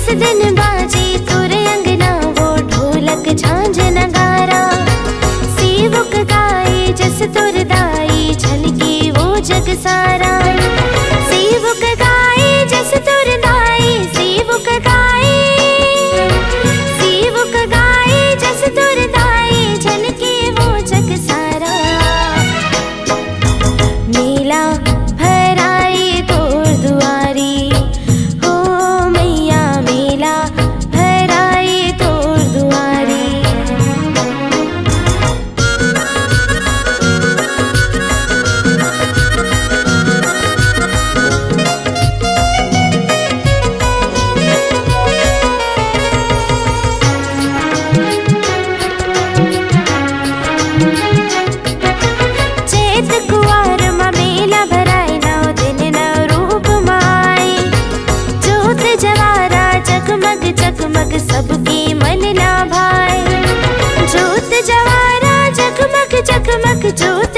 दिन बाजे तुर अंगना वो ढोलक झांझ नगारा। सेवक गाए जस तुर दाई झलके वो जग सारा। सेवक गाए जस तुर दाई, सेवक गाए जस तुर दाई झलके वो जग सारा। मेला भराए तोर दुआरी हो मैया, मेला भराए तोर दुआरी। चैत कुवार माँ मेला भराए, 9 दिन 9 रूप माए। जोत जवारा जगमग जगमग सबके मन ना भाए। जोत जवारा जगमग जगमग, जोत